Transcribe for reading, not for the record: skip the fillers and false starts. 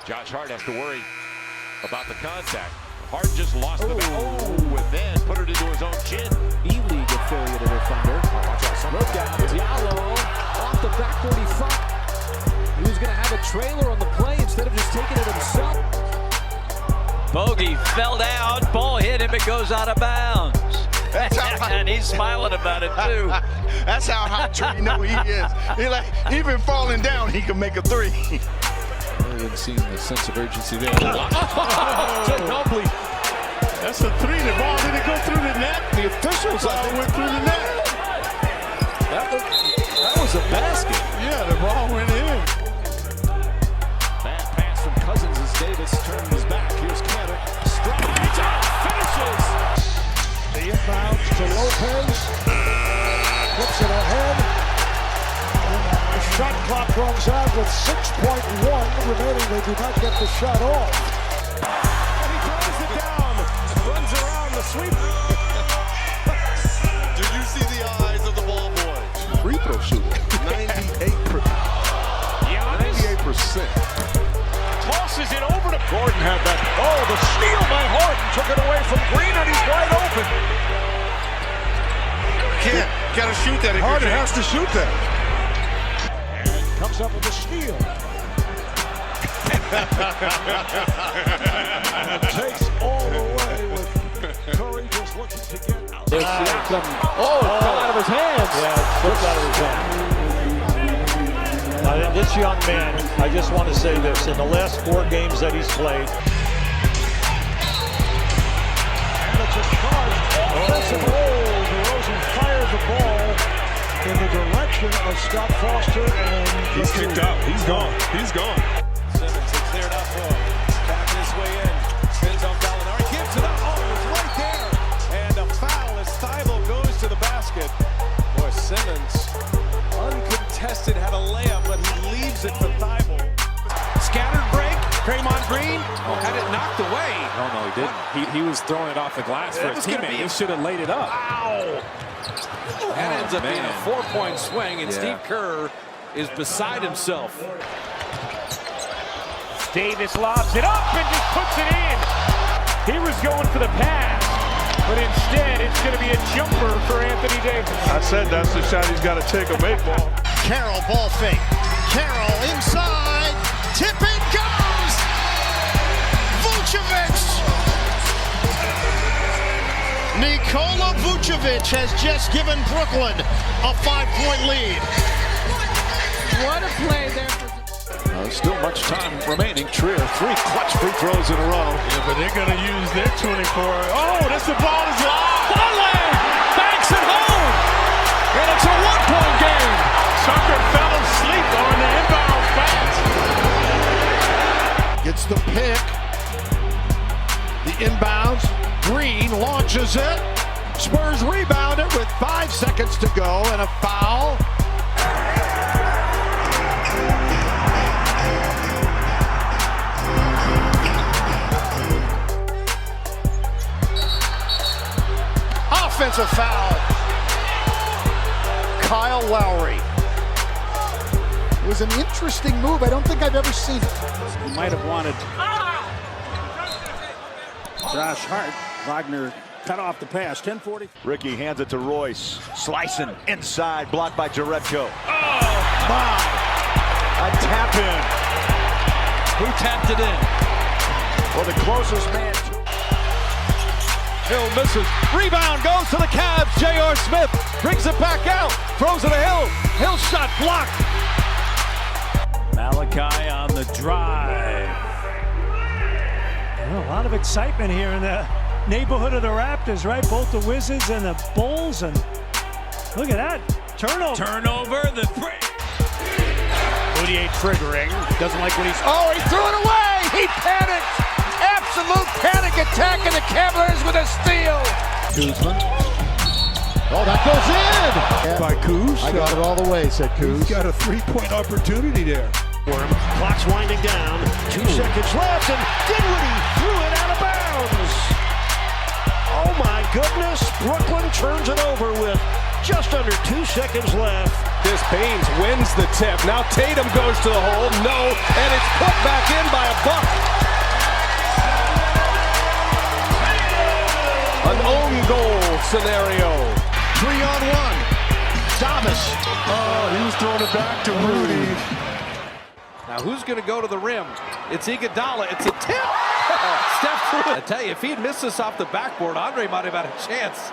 Josh Hart has to worry about the contact. Hart just lost the ball. And then put it into his own chin. E-League affiliate of the Thunder. Watch out. Look out, Diallo off the back 45. He was going to have a trailer on the play instead of just taking it himself. Bogey fell down, ball hit him, it goes out of bounds. And he's smiling about it too. That's how hot you know he is. Even falling down, he can make a three. Really didn't seem the sense of urgency there. Ginobili. That's a three. The ball didn't go through the net. The officials went through the net. That was a basket. Yeah, the ball went in. Bad pass from Cousins as Davis turns his back. Here's Cantor. Strong. Reach out. Finishes. The inbound to Lopez. Flips it ahead. And the shot clock runs out with 6.1 remaining. They do not get the shot off. And he throws it down. Runs around the sweep. Do you see the eyes of the ball boy? Free throw shooter. 98%. Tosses it over to Gordon. Had that. Oh, the steal by Harden took it away from Green, and he's wide open. Gotta shoot that. Harden has to shoot that. And comes up with a steal. And takes all the way with Curry just looking to get out. Fell out of his hands. Yeah, slipped out of his hands. This young man, I just want to say this, in the last 4 games that he's played. And it's a charge. Offensive roll. DeRozan fired the ball in the direction of Scott Foster. And He's kicked out. He's gone. He's gone. Simmons is cleared up for him. Backing his way in. Spins on Gallinari. Gives it up. Oh, it's right there. And a foul as Thibault goes to the basket. Boy, Simmons, uncontested, had a layup, but he leaves it for Thibault. Scattered break. Draymond Green had it knocked away. No, he didn't. He was throwing it off the glass for his teammate. He should have laid it up. Wow. That ends up being a 4-point swing, and Steve Kerr is beside himself. Davis lobs it up and just puts it in. He was going for the pass, but instead it's going to be a jumper for Anthony Davis. I said that's the shot he's got to take a make ball. Carroll ball fake. Carroll inside. Tip it goes. Vucevic. Nikola Vucevic has just given Brooklyn a 5-point lead. What a play there. Still much time remaining. Trier, 3 clutch free throws in a row. Yeah, but they're going to use their 24. Oh, this the ball is live. Butler banks it home, and it's a 1-point game. Tucker fell asleep on the inbound pass. Gets the pick. The inbounds. Green launches it. Spurs rebound it with 5 seconds to go and a foul. Offensive foul. Kyle Lowry. It was an interesting move. I don't think I've ever seen it. He might have wanted Josh Hart. Wagner cut off the pass. 10:40. Ricky hands it to Royce. Slicing inside, blocked by Jerebko. My. A tap in. Who tapped it in? Well, the closest man. Hill misses. Rebound goes to the Cavs. J.R. Smith brings it back out. Throws it to Hill. Hill shot blocked. Malachi on the drive. A lot of excitement here in the neighborhood of the Raptors, right? Both the Wizards and the Bulls. And look at that. Turnover. The three. Moutier triggering. Doesn't like what he's. Oh, he threw it away. He panicked. Absolute panic attack, and the Cavaliers with a steal. Kuzma. Oh, that goes in. By Kuz. I got it all the way, said Kuz. He's got a 3-point opportunity there. Clock's winding down. 2 seconds left, and Dinwiddie threw it out of bounds. Oh my goodness! Brooklyn turns it over with Just under 2 seconds left. This Baines wins the tip. Now Tatum goes to the hole. No. And it's put back in by a Buck. An own goal scenario. 3-on-1. Davis. Oh, he was throwing it back to Rudy. Now who's going to go to the rim? It's Iguodala. It's a tip. Steph threw it. I tell you, if he'd missed this off the backboard, Andre might have had a chance.